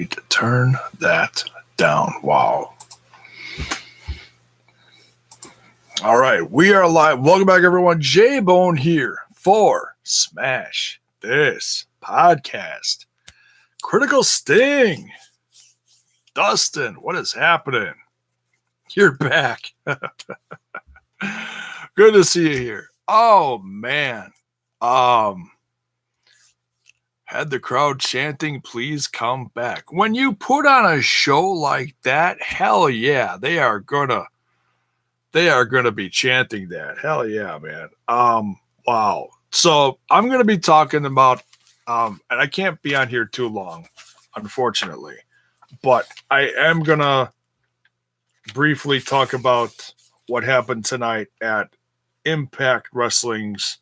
Need to turn that down. Wow. All right, we are live. Welcome back, everyone. J-Bone here for Smash This Podcast. Critical Sting. Dustin, what is happening? You're back. Good to see you here. Oh, man. Had the crowd chanting, please come back. When you put on a show like that, hell yeah, they are gonna be chanting that. Hell yeah, man. Wow. So I'm gonna be talking about and I can't be on here too long, unfortunately. But I am gonna briefly talk about what happened tonight at Impact Wrestling's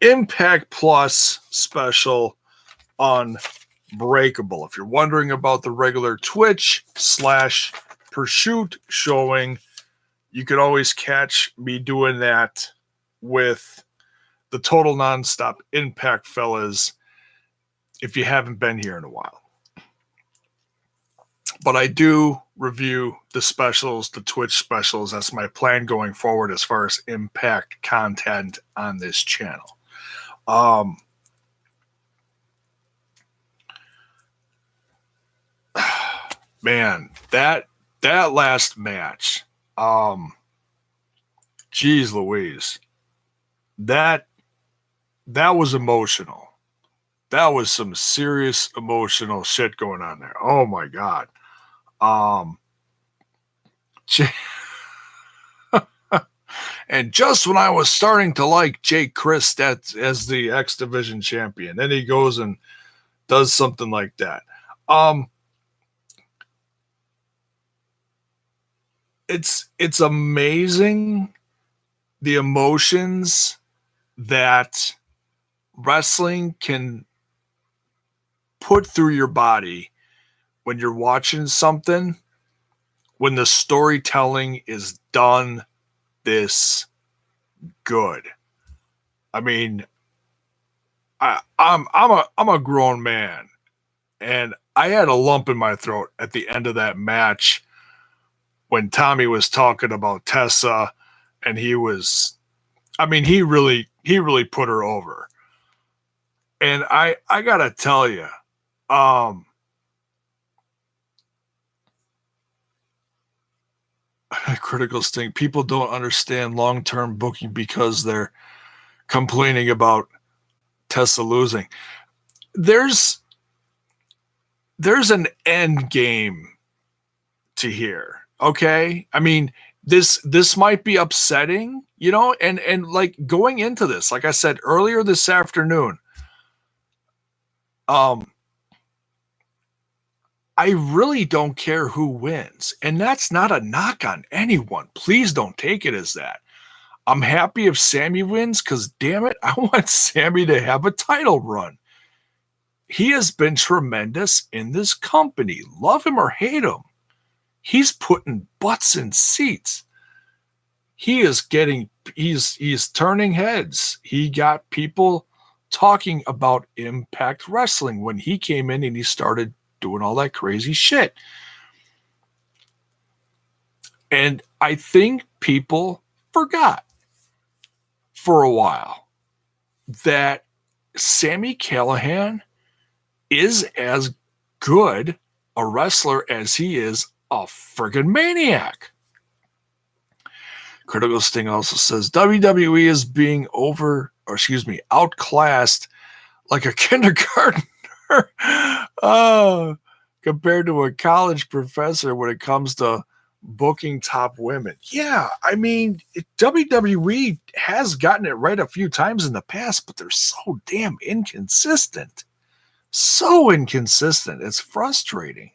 Impact Plus special Unbreakable. If you're wondering about the regular Twitch/Pursuit showing, you could always catch me doing that with the Total Nonstop Impact fellas if you haven't been here in a while. But I do review the specials, the Twitch specials. That's my plan going forward as far as Impact content on this channel. Man, that last match, geez Louise, that was emotional. That was some serious emotional shit going on there. Oh my God. And just when I was starting to like Jake Christ as the X Division champion, then he goes and does something like that. It's amazing the emotions that wrestling can put through your body when you're watching something, when the storytelling is done this good. I mean, I'm a grown man, and I had a lump in my throat at the end of that match when Tommy was talking about Tessa, and he really put her over. And I gotta tell you, Critical Sting, people don't understand long-term booking because they're complaining about Tessa losing. There's an end game to here. Okay. I mean, this might be upsetting, and like going into this, like I said earlier this afternoon, I really don't care who wins. And that's not a knock on anyone. Please don't take it as that. I'm happy if Sami wins because, damn it, I want Sami to have a title run. He has been tremendous in this company. Love him or hate him. He's putting butts in seats. He's turning heads. He got people talking about Impact Wrestling when he came in and he started doing all that crazy shit. And I think people forgot for a while that Sami Callihan is as good a wrestler as he is a friggin' maniac. Critical Sting also says WWE is being outclassed like a kindergartner compared to a college professor when it comes to booking top women. Yeah, I mean, WWE has gotten it right a few times in the past, but they're so damn inconsistent. So inconsistent. It's frustrating.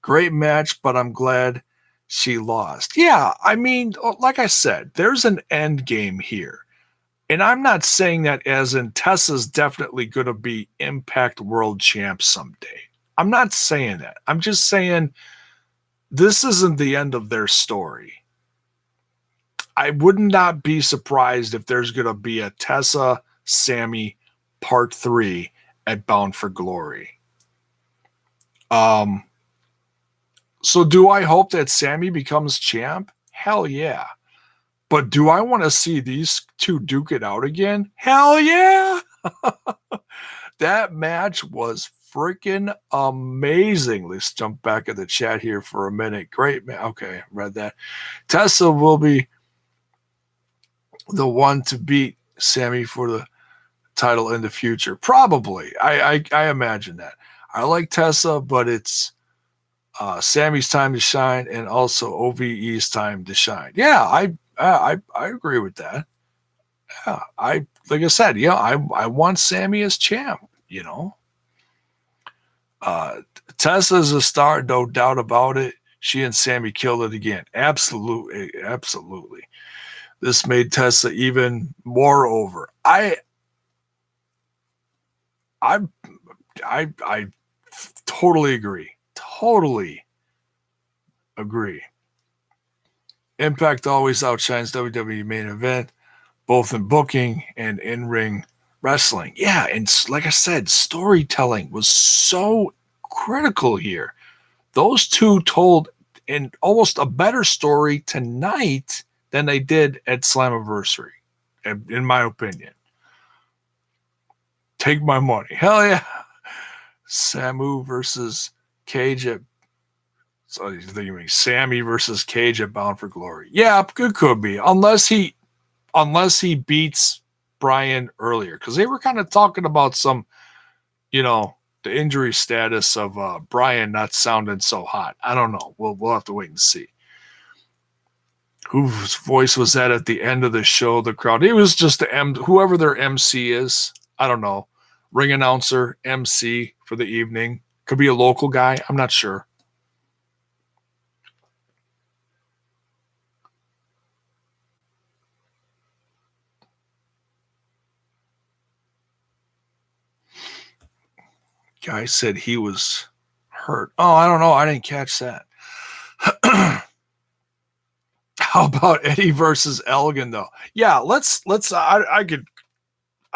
Great match, but I'm glad she lost. Yeah, I mean, like I said, there's an end game here. And I'm not saying that as in Tessa's definitely going to be Impact World Champ someday. I'm not saying that. I'm just saying this isn't the end of their story. I would not be surprised if there's going to be a Tessa Sami Part 3 at Bound for Glory. So do I hope that Sami becomes champ? Hell yeah. But do I want to see these two duke it out again? Hell yeah. That match was freaking amazing. Let's jump back at the chat here for a minute. Great, man. Okay, read that. Tessa will be the one to beat Sami for the title in the future. Probably. I imagine that. I like Tessa, but it's Sami's time to shine and also OVE's time to shine. Yeah, I agree with that. Yeah, like I said, yeah, I want Sami as champ, you know. Tessa's a star, no doubt about it. She and Sami killed it again. Absolutely, absolutely. This made Tessa even more over. I totally agree. Totally agree. Impact always outshines WWE main event, both in booking and in-ring wrestling. Yeah, and like I said, storytelling was so critical here. Those two told in almost a better story tonight than they did at Slammiversary, in my opinion. Take my money. Hell yeah. Samu versus Cage at so you think you mean Sami versus Cage at Bound for Glory. Yeah, it could be. Unless he beats Brian earlier. Because they were kind of talking about some, the injury status of Brian not sounding so hot. I don't know. We'll have to wait and see. Whose voice was that at the end of the show? The crowd. It was just whoever their MC is. I don't know. Ring announcer, MC for the evening. Could be a local guy. I'm not sure. Guy said he was hurt. Oh, I don't know. I didn't catch that. How about Eddie versus Elgin though? Yeah, let's. I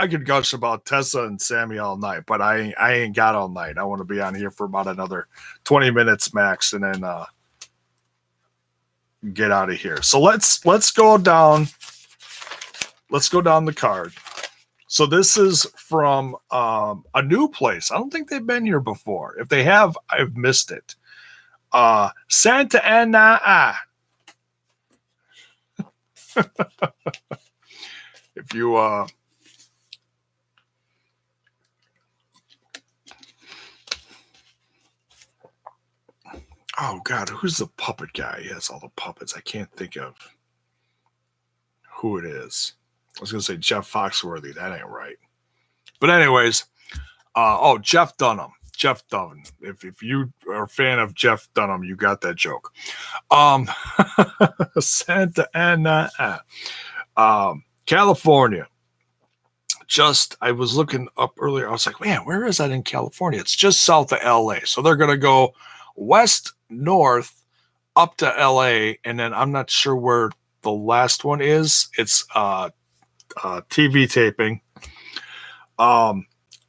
could gush about Tessa and Sami all night, but I ain't got all night. I want to be on here for about another 20 minutes max, and then get out of here. So let's go down. Let's go down the card. So this is from a new place. I don't think they've been here before. If they have, I've missed it. Santa Ana. If you oh god, who's the puppet guy? He has all the puppets. I can't think of who it is. I was gonna say Jeff Foxworthy. That ain't right. But anyways, Jeff Dunham. Jeff Dunham. If you are a fan of Jeff Dunham, you got that joke. Santa Ana, California. I was looking up earlier. I was like, man, where is that in California? It's just south of LA. So they're gonna go west, north, up to LA, and then I'm not sure where the last one is. It's TV taping.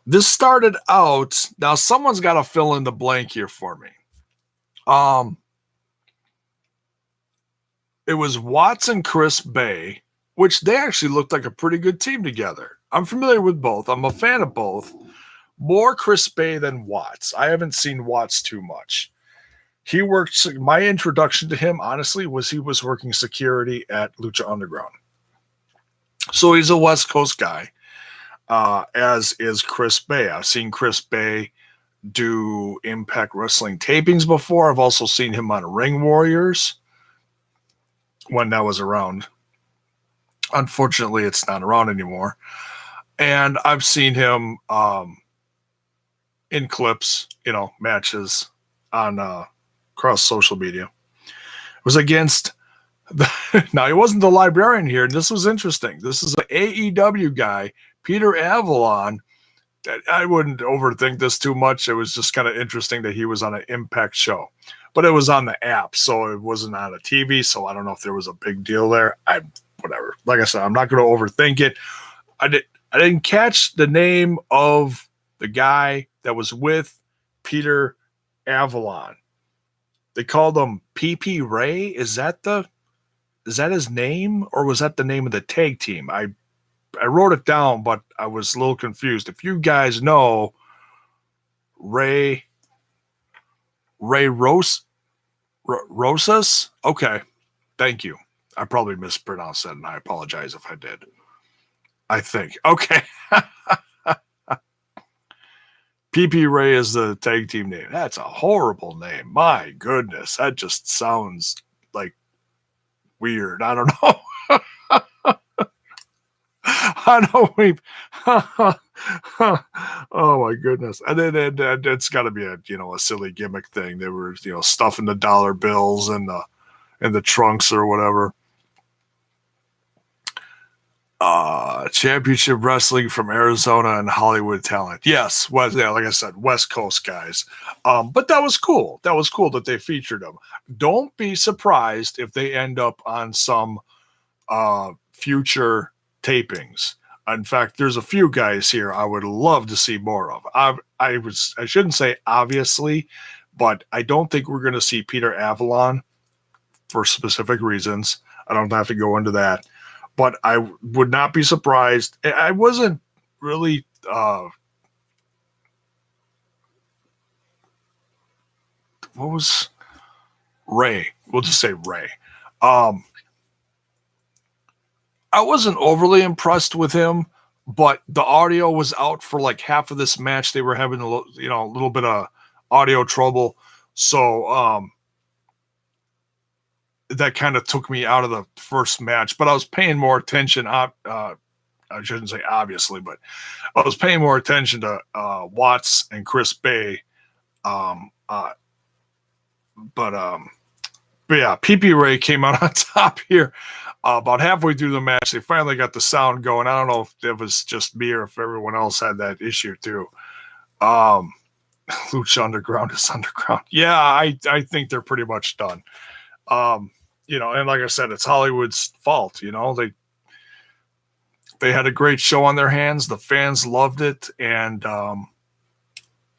This started out. Now someone's got to fill in the blank here for me. It was Watts and Chris Bay, which they actually looked like a pretty good team together. I'm familiar with both. I'm a fan of both. More Chris Bay than Watts. I haven't seen Watts too much. He worked. My introduction to him, honestly, was he was working security at Lucha Underground. So he's a West Coast guy, as is Chris Bay. I've seen Chris Bay do Impact Wrestling tapings before. I've also seen him on Ring Warriors when that was around. Unfortunately, it's not around anymore. And I've seen him in clips, matches on across social media. It was against now, he wasn't the librarian here, and this was interesting. This is an AEW guy, Peter Avalon. I wouldn't overthink this too much. It was just kind of interesting that he was on an Impact show, but it was on the app, so it wasn't on a TV, so I don't know if there was a big deal there. Whatever. Like I said, I'm not going to overthink it. I didn't catch the name of the guy that was with Peter Avalon. They called him PP Ray. Is that his name, or was that the name of the tag team? I wrote it down, but I was a little confused. If you guys know Ray Rosas, okay, thank you. I probably mispronounced that, and I apologize if I did. I think. Okay. PP Ray is the tag team name. That's a horrible name. My goodness. That just sounds like weird. I don't know. I know oh my goodness. And then it's got to be a silly gimmick thing. They were stuffing the dollar bills in the trunks or whatever. Championship Wrestling from Arizona and Hollywood Talent. Yes, like I said, West Coast guys. But that was cool. That was cool that they featured them. Don't be surprised if they end up on some future tapings. In fact, there's a few guys here I would love to see more of. I shouldn't say obviously, but I don't think we're going to see Peter Avalon for specific reasons. I don't have to go into that. But I would not be surprised. I wasn't really what was Ray? We'll just say Ray. I wasn't overly impressed with him, but the audio was out for like half of this match. They were having a little bit of audio trouble, so that kind of took me out of the first match, but I was paying more attention. I shouldn't say obviously, but I was paying more attention to Watts and Chris Bay. But yeah, PP Ray came out on top here. About halfway through the match, they finally got the sound going. I don't know if it was just me or if everyone else had that issue too. Lucha Underground is underground. Yeah, I think they're pretty much done. And like I said, it's Hollywood's fault. They had a great show on their hands. The fans loved it, and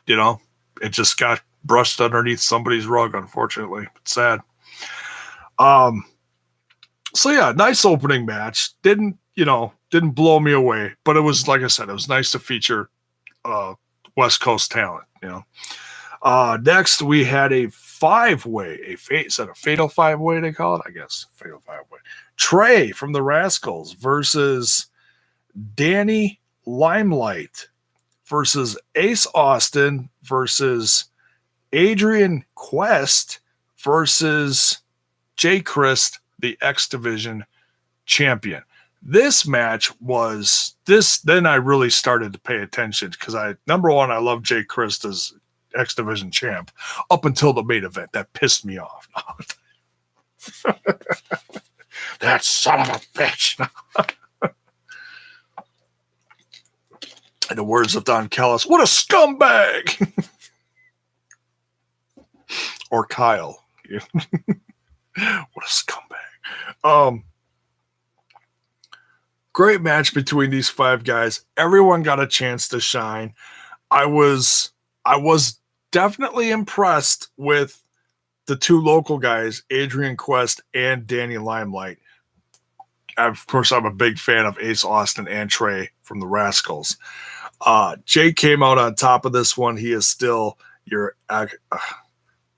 it just got brushed underneath somebody's rug. Unfortunately, it's sad. So yeah, nice opening match. Didn't blow me away, but it was, like I said, it was nice to feature West Coast talent. Next we had a five-way, is that a fatal five-way they call it? I guess fatal five-way. Trey from the Rascals versus Danny Limelight versus Ace Austin versus Adrian Quest versus Jay Christ, the X Division champion. This match was then I really started to pay attention because number one, I love Jay Christ as X Division champ up until the main event. That pissed me off. That son of a bitch. In the words of Don Callis, what a scumbag. Or Kyle. What a scumbag. Great match between these five guys. Everyone got a chance to shine. I was definitely impressed with the two local guys, Adrian Quest and Danny Limelight. Of course, I'm a big fan of Ace Austin and Trey from the Rascals. Jay came out on top of this one. He is still your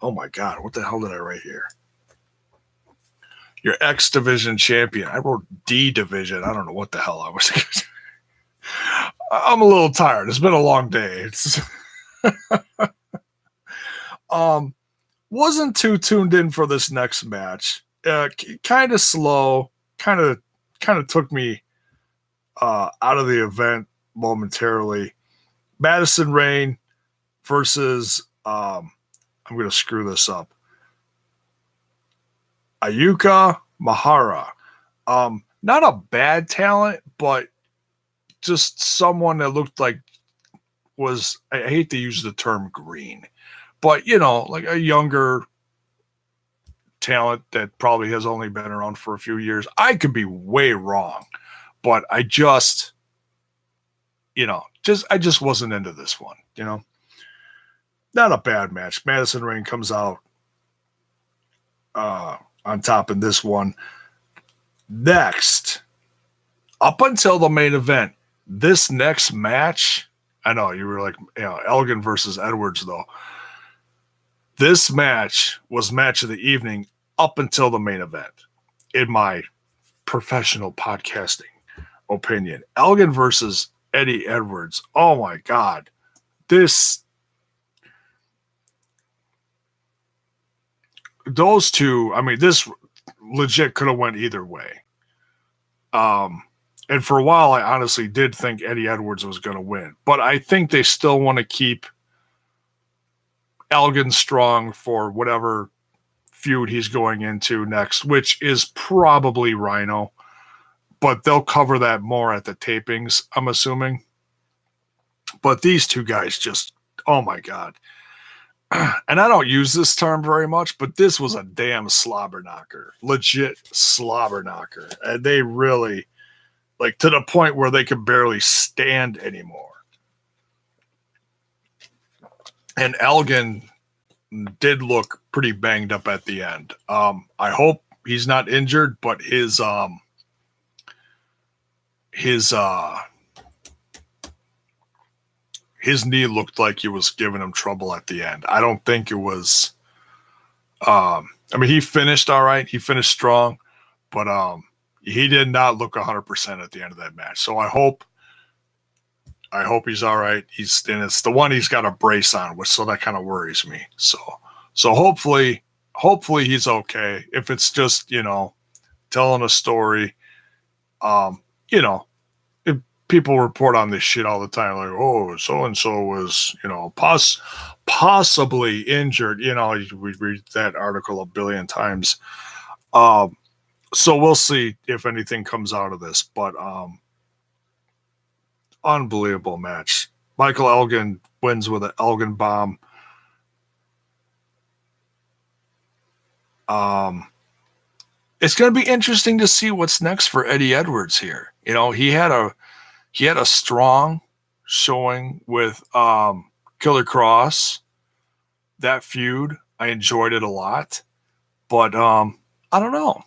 oh my God, what the hell did I write here? Your X Division champion. I wrote D Division. I don't know what the hell I was. I'm a little tired. It's been a long day. Wasn't too tuned in for this next match. Kind of slow. Kind of took me out of the event momentarily. Madison Rain versus I'm going to screw this up. Ayuka Mahara. Not a bad talent, but just someone that looked like I hate to use the term green, but like a younger talent that probably has only been around for a few years. I could be way wrong, but I just wasn't into this one, not a bad match. Madison Rayne comes out on top in this one. Next, up until the main event, this next match, I know you were like, Elgin versus Edwards, though. This match was match of the evening up until the main event, in my professional podcasting opinion. Elgin versus Eddie Edwards. Oh my God. Those two, I mean, this legit could have went either way. And for a while, I honestly did think Eddie Edwards was going to win. But I think they still want to keep Elgin strong for whatever feud he's going into next, which is probably Rhino. But they'll cover that more at the tapings, I'm assuming. But these two guys just, oh my God. And I don't use this term very much, but this was a damn slobber knocker. Legit slobber knocker. And they really, like, to the point where they could barely stand anymore. And Elgin did look pretty banged up at the end. I hope he's not injured, but his knee looked like he was giving him trouble at the end. I don't think it was. I mean, he finished all right. He finished strong, but he did not look 100% at the end of that match. So I hope he's all right. And it's the one he's got a brace on, which so that kind of worries me. So hopefully he's okay. If it's just telling a story, if people report on this shit all the time, like, oh, so and so was possibly injured. We read that article a billion times. So we'll see if anything comes out of this, but unbelievable match. Michael Elgin wins with an Elgin bomb. It's going to be interesting to see what's next for Eddie Edwards here. He had a strong showing with Killer Cross. That feud, I enjoyed it a lot, but I don't know.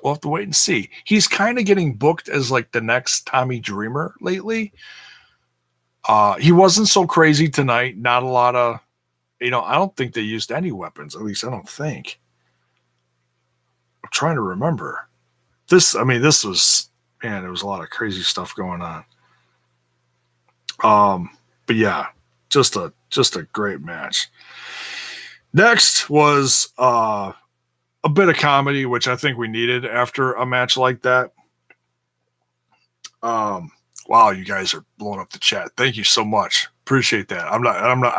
We'll have to wait and see. He's kind of getting booked as like the next Tommy Dreamer lately. He wasn't so crazy tonight. Not a lot of, I don't think they used any weapons. At least I don't think. I'm trying to remember. This was, man, there was a lot of crazy stuff going on. But yeah, just a great match. Next was a bit of comedy, which I think we needed after a match like that. Wow, you guys are blowing up the chat. Thank you so much. Appreciate that. I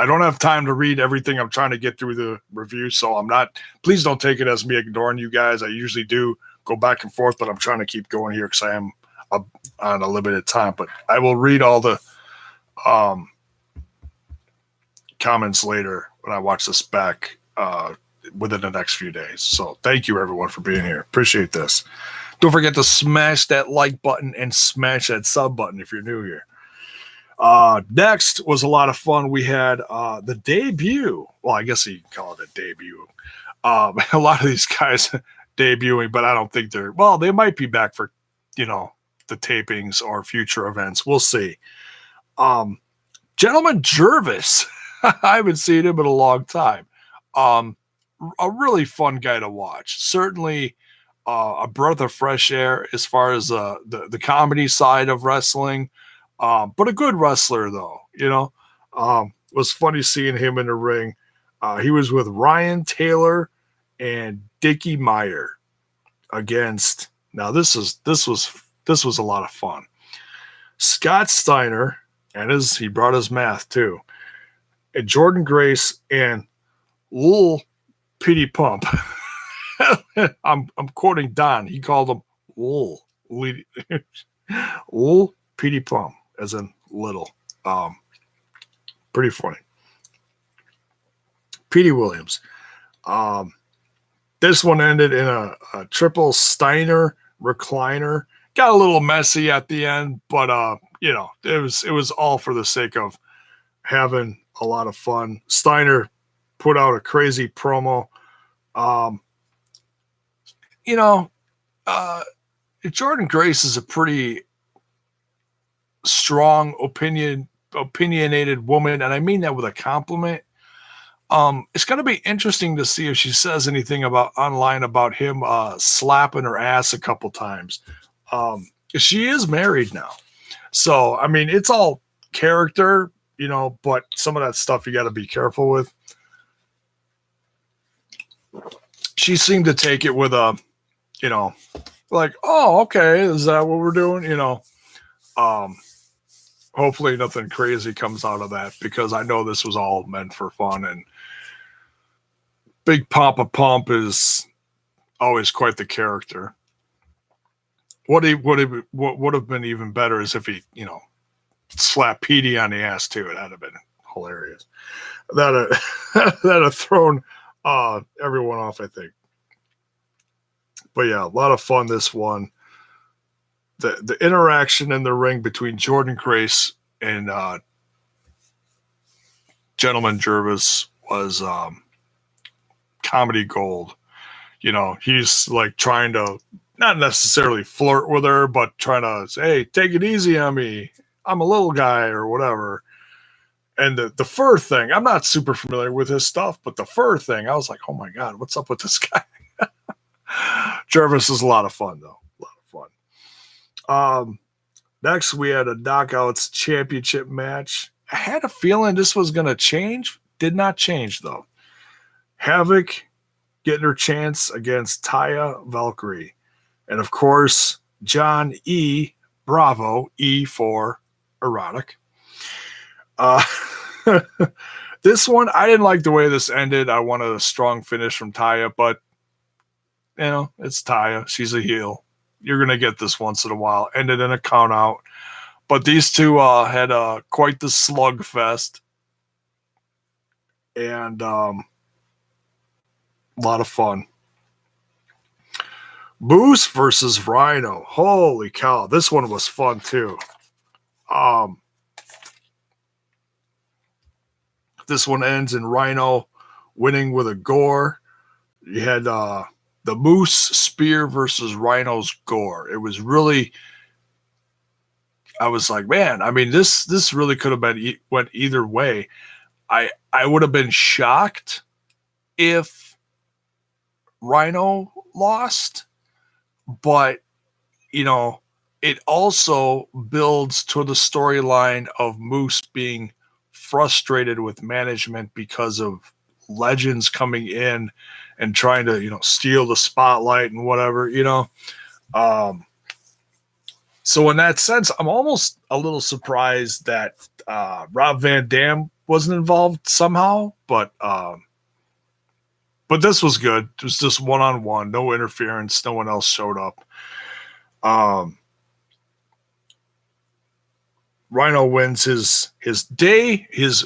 don't have time to read everything. I'm trying to get through the review, so please don't take it as me ignoring you guys. I usually do go back and forth, but I'm trying to keep going here because I am on a limited time. But I will read all the comments later when I watch this back within the next few days. So thank you everyone for being here. Appreciate this. Don't forget to smash that like button and smash that sub button if you're new here. Next was a lot of fun. We had the debut. Well, I guess you can call it a debut. A lot of these guys debuting, but I don't think they might be back for, the tapings or future events. We'll see. Gentleman Jervis. I haven't seen him in a long time. A really fun guy to watch. Certainly a breath of fresh air as far as the comedy side of wrestling. But a good wrestler, though, it was funny seeing him in the ring. He was with Ryan Taylor and Dickie Meyer against. Now this was a lot of fun. Scott Steiner and he brought his math too, and Jordan Grace and Lil Pity Pump. I'm quoting Don. He called him Lil Pity Pump, as in little. Pretty funny. Petey Williams. This one ended in a triple Steiner recliner. Got a little messy at the end, but it was all for the sake of having a lot of fun. Steiner put out a crazy promo. You know, Jordan Grace is a pretty strong opinionated woman, and I mean that with a compliment. It's going to be interesting to see if she says anything about online about him slapping her ass a couple times. She is married now, so I mean it's all character, but some of that stuff you got to be careful with. She seemed to take it with a, like, oh, okay, is that what we're doing? Hopefully nothing crazy comes out of that, because I know this was all meant for fun, and Big Papa Pump is always quite the character. What would have been even better is if he, slapped Petey on the ass too. That'd have been hilarious. That'd have thrown everyone off, I think. But yeah, a lot of fun this one. The interaction in the ring between Jordan Grace and Gentleman Jervis was comedy gold. He's like trying to not necessarily flirt with her, but trying to say, hey, take it easy on me. I'm a little guy or whatever. And the fur thing, I'm not super familiar with his stuff, but the fur thing, I was like, oh my God, what's up with this guy? Jervis is a lot of fun, though. A lot of fun. Next, we had a Knockouts Championship match. I had a feeling this was going to change. Did not change, though. Havoc getting her chance against Taya Valkyrie. And, of course, John E. Bravo, E for erotic. This one, I didn't like the way this ended. I wanted a strong finish from Taya, but, it's Taya. She's a heel. You're going to get this once in a while. Ended in a count out. But these two had quite the slugfest. And a lot of fun. Moose versus Rhino. Holy cow. This one was fun too. This one ends in Rhino winning with a gore. You had the Moose spear versus Rhino's gore. It was really, I was like, man, I mean, this really could have been went either way. I would have been shocked if Rhino lost, but it also builds to the storyline of Moose being frustrated with management because of legends coming in and trying to steal the spotlight and whatever. So in that sense, I'm almost a little surprised that Rob Van Dam wasn't involved somehow, but this was good. It was just one-on-one, no interference. No one else showed up. Rhino wins his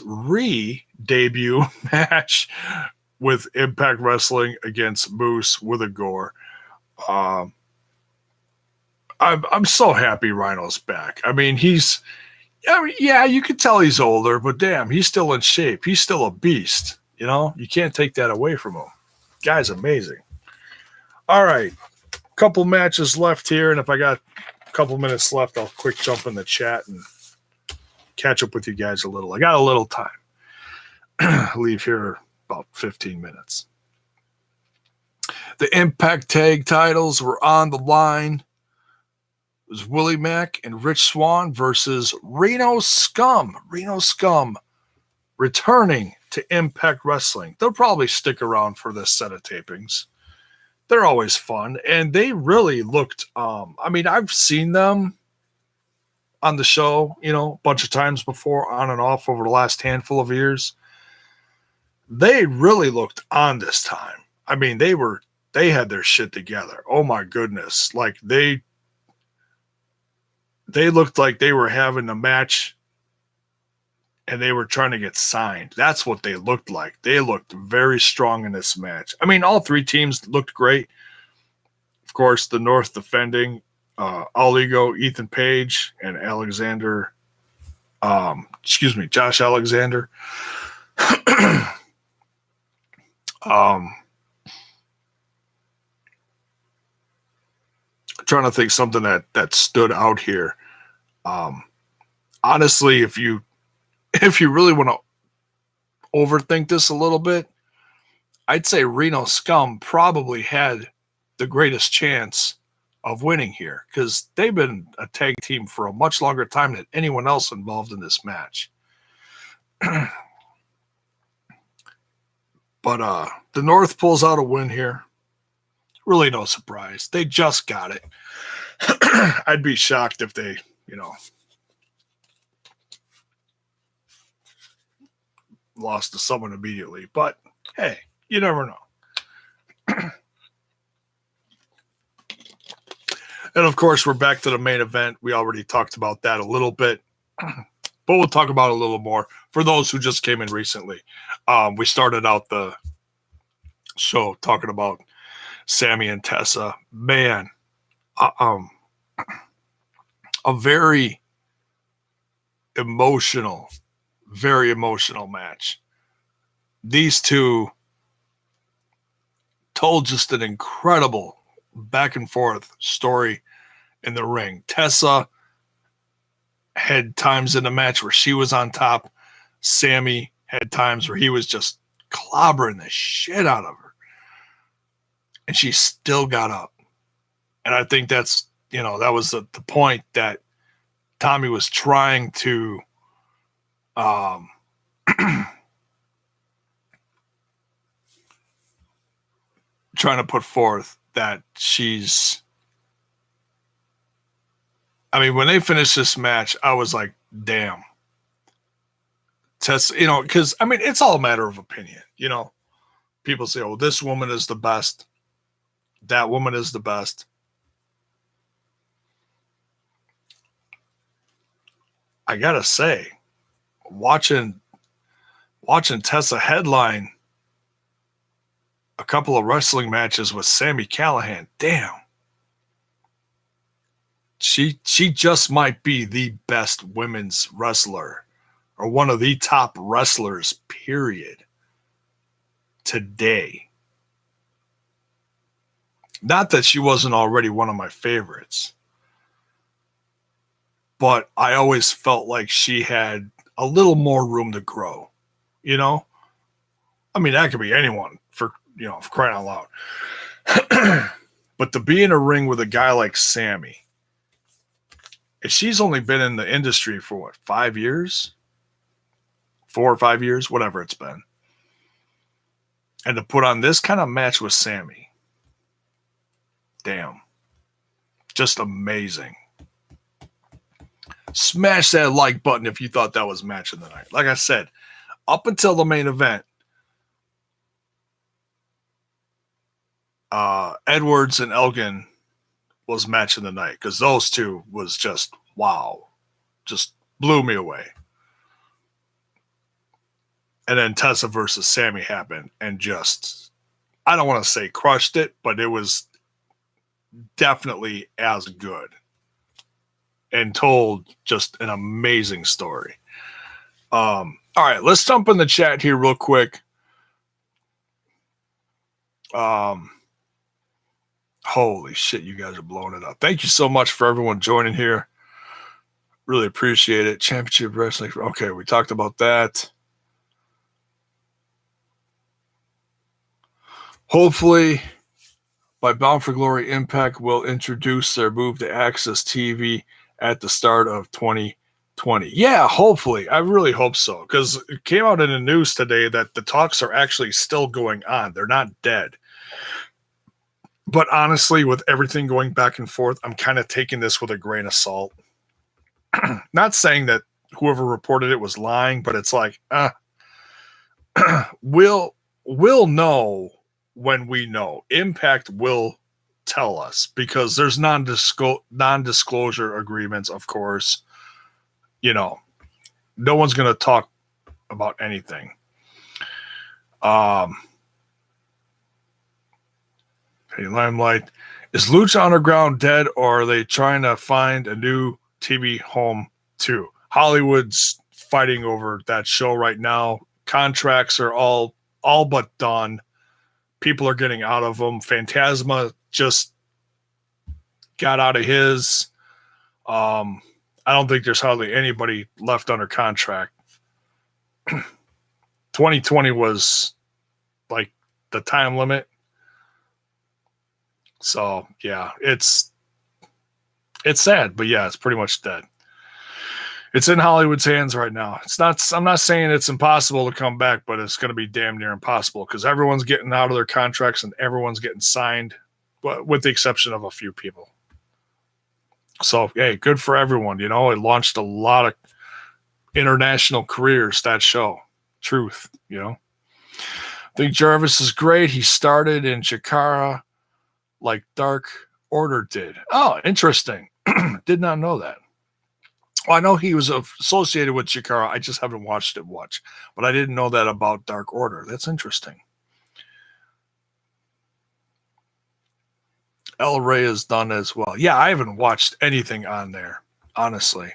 re-debut match with Impact Wrestling against Moose with a gore. I'm so happy Rhino's back. I mean, yeah, you could tell he's older, but damn, he's still in shape. He's still a beast. You can't take that away from him. Guy's amazing. All right. Couple matches left here, and if I got a couple minutes left, I'll quick jump in the chat and catch up with you guys a little. I got a little time. Leave here about 15 minutes. The Impact Tag titles were on the line. It was Willie Mack and Rich Swann versus Reno Scum. Reno Scum returning to Impact Wrestling. They'll probably stick around for this set of tapings. They're always fun, and they really looked, I mean, I've seen them on the show, a bunch of times before, on and off over the last handful of years. They really looked on this time. I mean, they had their shit together. Oh my goodness. Like they looked like they were having a match and they were trying to get signed. That's what they looked like. They looked very strong in this match. I mean, all three teams looked great. Of course, the North defending, All Ego, Ethan Page, and Josh Alexander. Trying to think something that stood out here. Honestly, if you really want to overthink this a little bit, I'd say Reno Scum probably had the greatest chance of winning here because they've been a tag team for a much longer time than anyone else involved in this match. But the North pulls out a win here. Really no surprise. They just got it. I'd be shocked if they, lost to someone immediately. But hey, you never know. And of course, we're back to the main event. We already talked about that a little bit, but we'll talk about it a little more for those who just came in recently. We started out the show talking about Sami and Tessa. Man, a very emotional match. These two told just an incredible back and forth story in the ring. Tessa had times in the match where she was on top. Sami had times where he was just clobbering the shit out of her. And she still got up. And I think that's, that was the point that Tommy was trying to put forth, that she's, when they finished this match, I was like, damn. Tessa, because, it's all a matter of opinion, People say, oh, this woman is the best. That woman is the best. I gotta say, watching Tessa headline a couple of wrestling matches with Sami Callihan, damn. She just might be the best women's wrestler, or one of the top wrestlers, period, today. Not that she wasn't already one of my favorites, but I always felt like she had a little more room to grow, that could be anyone for crying out loud. But to be in a ring with a guy like Sami, if she's only been in the industry for what, 5 years? 4 or 5 years, whatever it's been. And to put on this kind of match with Sami, damn. Just amazing. Smash that like button if you thought that was match of the night. Like I said, up until the main event, Edwards and Elgin was match of the night, because those two was just, wow. Just blew me away. And then Tessa versus Sami happened and just, I don't want to say crushed it, but it was definitely as good and told just an amazing story. All right, let's jump in the chat here real quick. Holy shit, you guys are blowing it up. Thank you so much for everyone joining here. Really appreciate it. Championship Wrestling. Okay, we talked about that. Hopefully, by Bound for Glory, Impact will introduce their move to Access TV at the start of 2020. Yeah, hopefully. I really hope so, because it came out in the news today that the talks are actually still going on. They're not dead. But honestly, with everything going back and forth, I'm kind of taking this with a grain of salt. Not saying that whoever reported it was lying, but it's like, we'll know when we know. Impact will tell us, because there's non-disclosure agreements, of course. No one's going to talk about anything. Hey, Limelight, is Lucha Underground dead, or are they trying to find a new TV home too? Hollywood's fighting over that show right now. contracts are all but done. People are getting out of them. Phantasma just got out of his. I don't think there's hardly anybody left under contract. 2020 was like the time limit. So yeah, it's sad, but yeah, it's pretty much dead. It's in Hollywood's hands right now. I'm not saying it's impossible to come back, but it's going to be damn near impossible because everyone's getting out of their contracts and everyone's getting signed, but with the exception of a few people. So, hey, good for everyone. You know, it launched a lot of international careers, that show. Truth, you know. I think Jarvis is great. He started in Chikara like Dark Order did. Oh, interesting. Did not know that. Well, I know he was associated with Chikara. I just haven't watched it much. But I didn't know that about Dark Order. That's interesting. El Rey is done as well. Yeah, I haven't watched anything on there, honestly.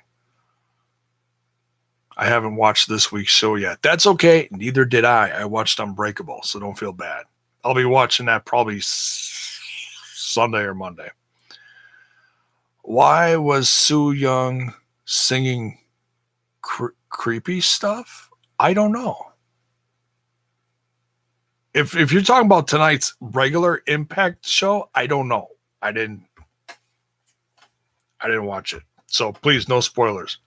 I haven't watched this week's show yet. That's okay. Neither did I. I watched Unbreakable, so don't feel bad. I'll be watching that probably Sunday or Monday. Why was Sue Young singing creepy stuff? I don't know. If you're talking about tonight's regular Impact show, I don't know. I didn't watch it. So please, no spoilers.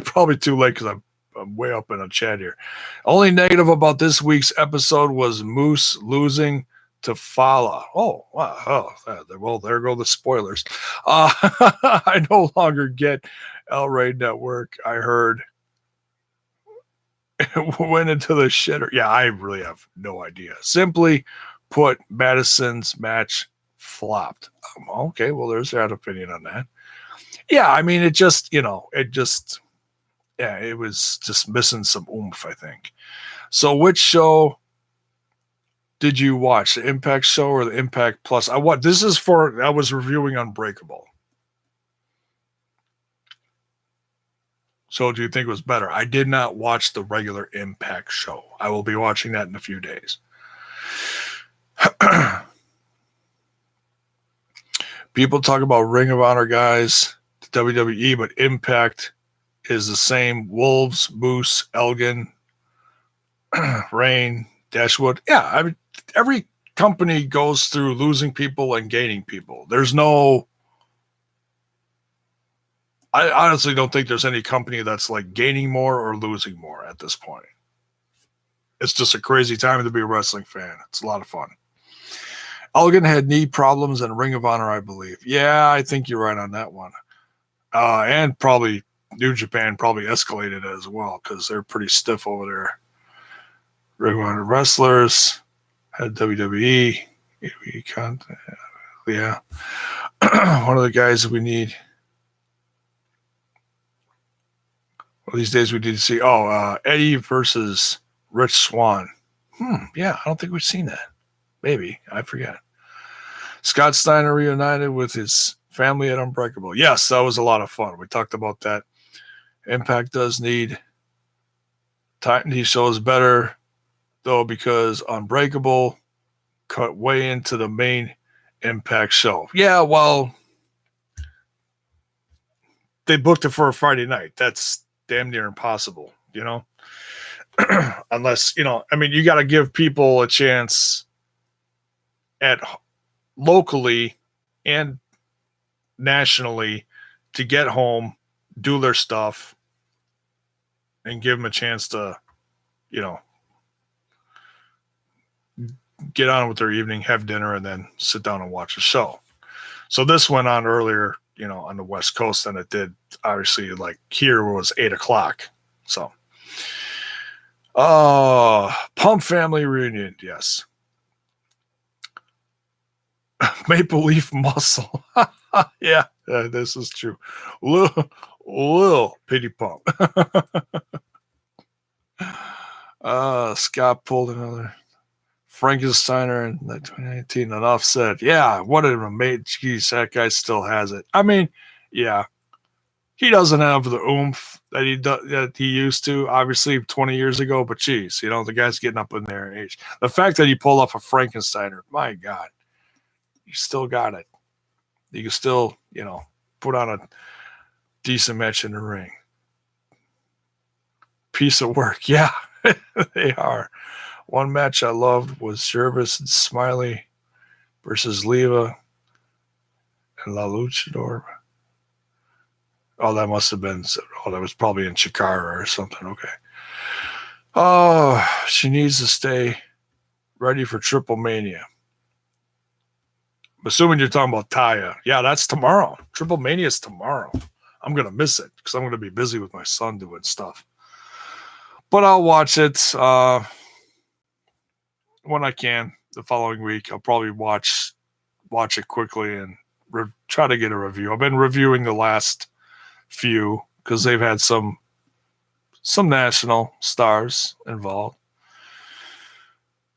Probably too late because I'm way up in a chat here. Only negative about this week's episode was Moose losing to Fala. Oh, wow. Oh, well, there go the spoilers. I no longer get El Rey Network. I heard it went into the shitter. Yeah, I really have no idea. Simply put, Madison's match flopped. Okay, well, there's that opinion on that. Yeah, I mean, it was just missing some oomph, I think. So which show did you watch? The Impact show or the Impact Plus? I was reviewing Unbreakable. So do you think it was better? I did not watch the regular Impact show. I will be watching that in a few days. People talk about Ring of Honor guys, WWE, but Impact is the same. Wolves, Moose, Elgin, Rain, Dashwood. Yeah, I mean, every company goes through losing people and gaining people. I honestly don't think there's any company that's like gaining more or losing more at this point. It's just a crazy time to be a wrestling fan. It's a lot of fun. Elgin had knee problems in Ring of Honor, I believe. Yeah, I think you're right on that one. And probably New Japan probably escalated it as well because they're pretty stiff over there. Ring of Honor wrestlers had WWE. Yeah. One of the guys that we need. Well, these days we need to see. Eddie versus Rich Swann. Yeah, I don't think we've seen that. Maybe. I forget. Scott Steiner reunited with his family at Unbreakable. Yes, that was a lot of fun. We talked about that. Impact does need time. He shows better, though, because Unbreakable cut way into the main Impact show. Yeah, well, they booked it for a Friday night. That's damn near impossible, you know? Unless, you got to give people a chance at locally and nationally to get home, do their stuff, and give them a chance to, get on with their evening, have dinner, and then sit down and watch a show. So this went on earlier, on the West Coast than it did, obviously, like here was 8:00. So, Pump Family Reunion, yes. Maple Leaf Muscle. Yeah, this is true. Lil Pity Pump. Scott pulled another Frankensteiner in 2019. Enough said. Yeah, what an amazing. Geez, that guy still has it. I mean, yeah. he doesn't have the oomph that he used to, obviously 20 years ago. But geez, the guy's getting up in there in age. The fact that he pulled off a Frankensteiner, my God, you still got it. You can still, put on a decent match in the ring. Piece of work, yeah, they are. One match I loved was Jervis and Smiley versus Leva and La Luchador. Oh, that must have been. Oh, that was probably in Chikara or something. Okay. Oh, she needs to stay ready for Triple Mania. I'm assuming you're talking about Taya. Yeah, that's tomorrow. Triple Mania is tomorrow. I'm going to miss it because I'm going to be busy with my son doing stuff. But I'll watch it when I can the following week. I'll probably watch it quickly and try to get a review. I've been reviewing the last few because they've had some national stars involved.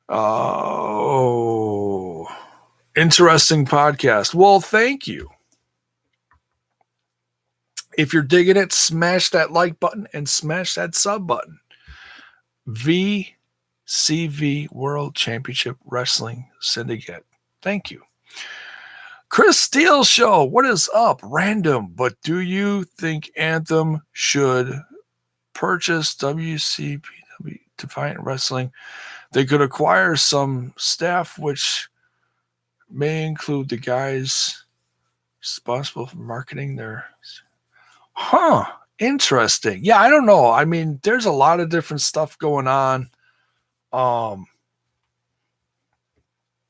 Oh, interesting podcast. Well, thank you. If you're digging it, smash that like button and smash that sub button. VCV World Championship Wrestling Syndicate. Thank you. Chris Steele Show. What is up? Random, but do you think Anthem should purchase WCPW Defiant Wrestling? They could acquire some staff, which may include the guys responsible for marketing their... Interesting. Yeah, I don't know. I mean, there's a lot of different stuff going on.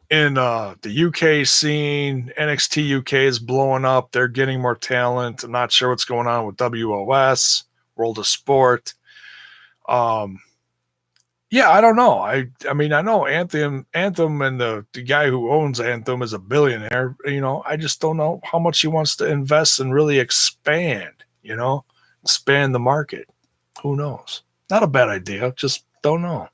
In the UK scene, NXT UK is blowing up. They're getting more talent. I'm not sure what's going on with WOS, World of Sport. Yeah, I don't know. I mean, I know Anthem and the guy who owns Anthem is a billionaire. I just don't know how much he wants to invest and really expand, expand the market. Who knows? Not a bad idea. Just don't know.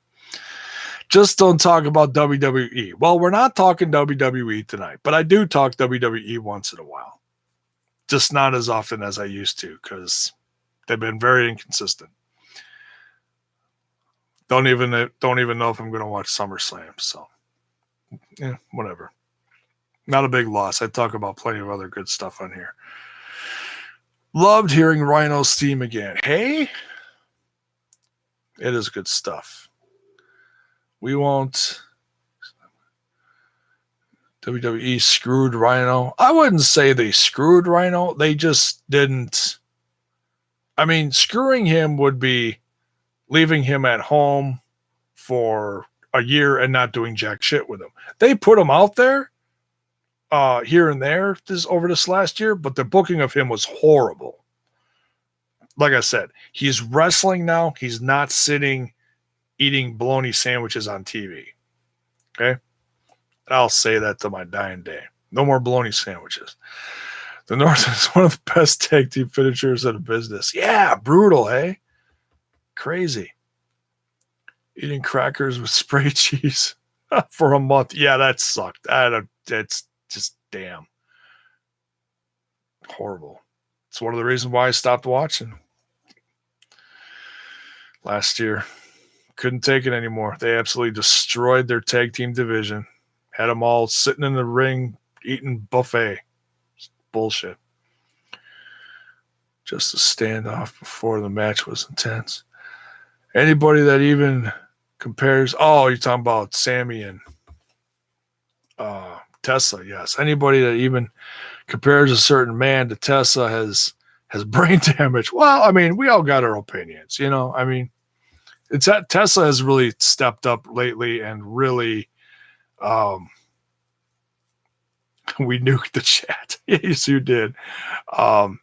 Just don't talk about WWE. Well, we're not talking WWE tonight, but I do talk WWE once in a while. Just not as often as I used to because they've been very inconsistent. Don't even know if I'm going to watch SummerSlam. So, yeah, whatever. Not a big loss. I talk about plenty of other good stuff on here. Loved hearing Rhino's theme again. Hey, it is good stuff. We won't. WWE screwed Rhino. I wouldn't say they screwed Rhino. They just didn't. I mean, screwing him would be leaving him at home for a year and not doing jack shit with him. They put him out there here and there over this last year, but the booking of him was horrible. Like I said, he's wrestling now. He's not sitting eating bologna sandwiches on TV. Okay? I'll say that to my dying day. No more bologna sandwiches. The North is one of the best tag team finishers in the business. Yeah, brutal, hey? Crazy. Eating crackers with spray cheese for a month. Yeah, that sucked. It's just damn horrible. It's one of the reasons why I stopped watching last year. Couldn't take it anymore. They absolutely destroyed their tag team division. Had them all sitting in the ring eating buffet. Bullshit. Just a standoff before the match was intense. Anybody that even compares... Oh, you're talking about Sami and Tessa, yes. Anybody that even compares a certain man to Tessa has brain damage. Well, I mean, we all got our opinions, I mean, it's that Tessa has really stepped up lately and really we nuked the chat. Yes, you did. And,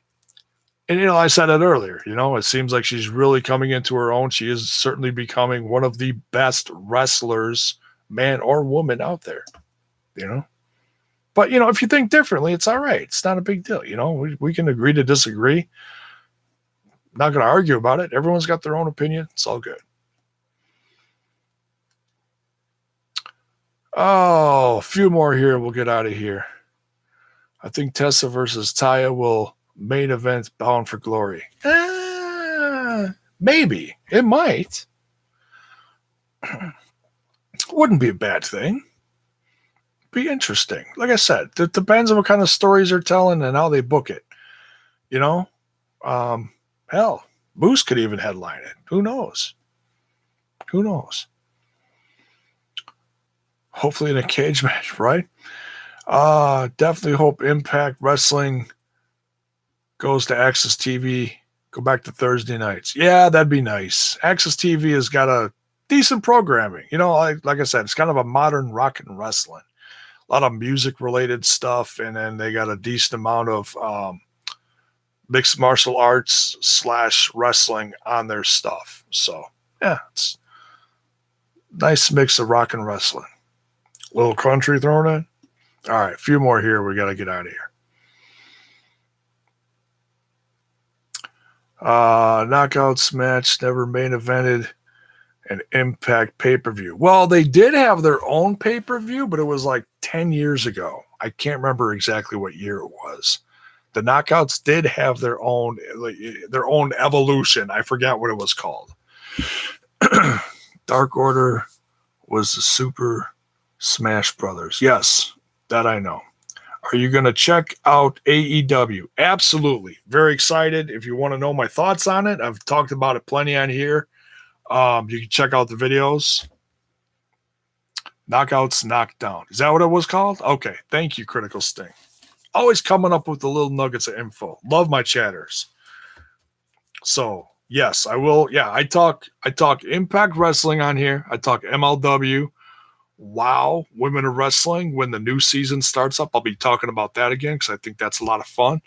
I said it earlier, it seems like she's really coming into her own. She is certainly becoming one of the best wrestlers, man or woman, out there, But, if you think differently, it's all right. It's not a big deal. We can agree to disagree. Not going to argue about it. Everyone's got their own opinion. It's all good. Oh, a few more here. We'll get out of here. I think Tessa versus Taya will main event Bound for Glory. Maybe. It might. Wouldn't be a bad thing. Be interesting. Like I said, it depends on what kind of stories they're telling and how they book it. You know? Hell, Moose could even headline it. Who knows? Who knows? Hopefully in a cage match, right? Definitely hope Impact Wrestling goes to Access TV. Go back to Thursday nights. Yeah, that'd be nice. Access TV has got a decent programming. You know, like I said, it's kind of a modern rock and wrestling. A lot of music-related stuff, and then they got a decent amount of mixed martial arts / wrestling on their stuff. So, yeah, it's a nice mix of rock and wrestling. Little country thrown in. All right, a few more here. We got to get out of here. Knockouts match never main evented an Impact pay-per-view. Well, they did have their own pay-per-view, but it was like 10 years ago. I can't remember exactly what year it was. The Knockouts did have their own evolution. I forgot what it was called. Dark Order was the Super Smash Brothers. Yes, that I know. Are you going to check out AEW? Absolutely. Very excited. If you want to know my thoughts on it, I've talked about it plenty on here. You can check out the videos. Knockouts, Knockdown. Is that what it was called? Okay. Thank you, Critical Sting. Always coming up with the little nuggets of info. Love my chatters. So, yes, I will. Yeah, I talk Impact Wrestling on here. I talk MLW. Wow, Women of Wrestling. When the new season starts up, I'll be talking about that again because I think that's a lot of fun.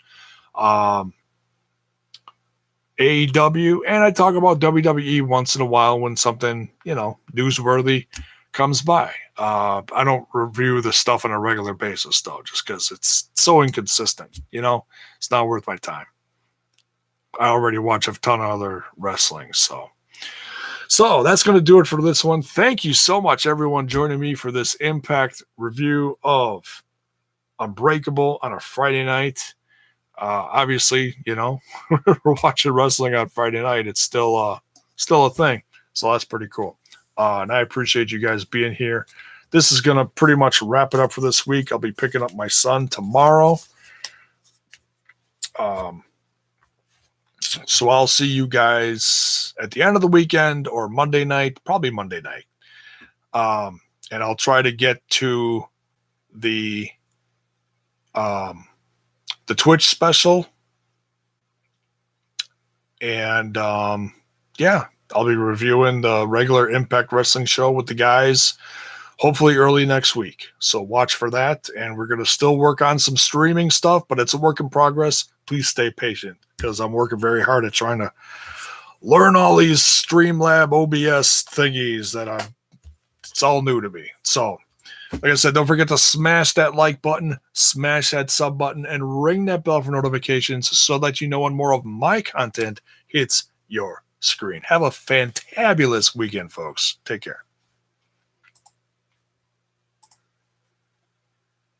AEW, and I talk about WWE once in a while when something, newsworthy comes by. I don't review the stuff on a regular basis, though, just because it's so inconsistent. It's not worth my time. I already watch a ton of other wrestling, So that's going to do it for this one. Thank you so much, everyone, joining me for this Impact review of Unbreakable on a Friday night. Obviously, we're watching wrestling on Friday night. It's still a thing. So that's pretty cool. And I appreciate you guys being here. This is going to pretty much wrap it up for this week. I'll be picking up my son tomorrow. So I'll see you guys at the end of the weekend or Monday night, probably Monday night. And I'll try to get to the Twitch special. And I'll be reviewing the regular Impact Wrestling show with the guys, hopefully early next week. So watch for that. And we're going to still work on some streaming stuff, but it's a work in progress. Please stay patient because I'm working very hard at trying to learn all these Streamlab OBS thingies it's all new to me. So, like I said, don't forget to smash that like button, smash that sub button, and ring that bell for notifications so that you know when more of my content hits your screen. Have a fantabulous weekend, folks. Take care.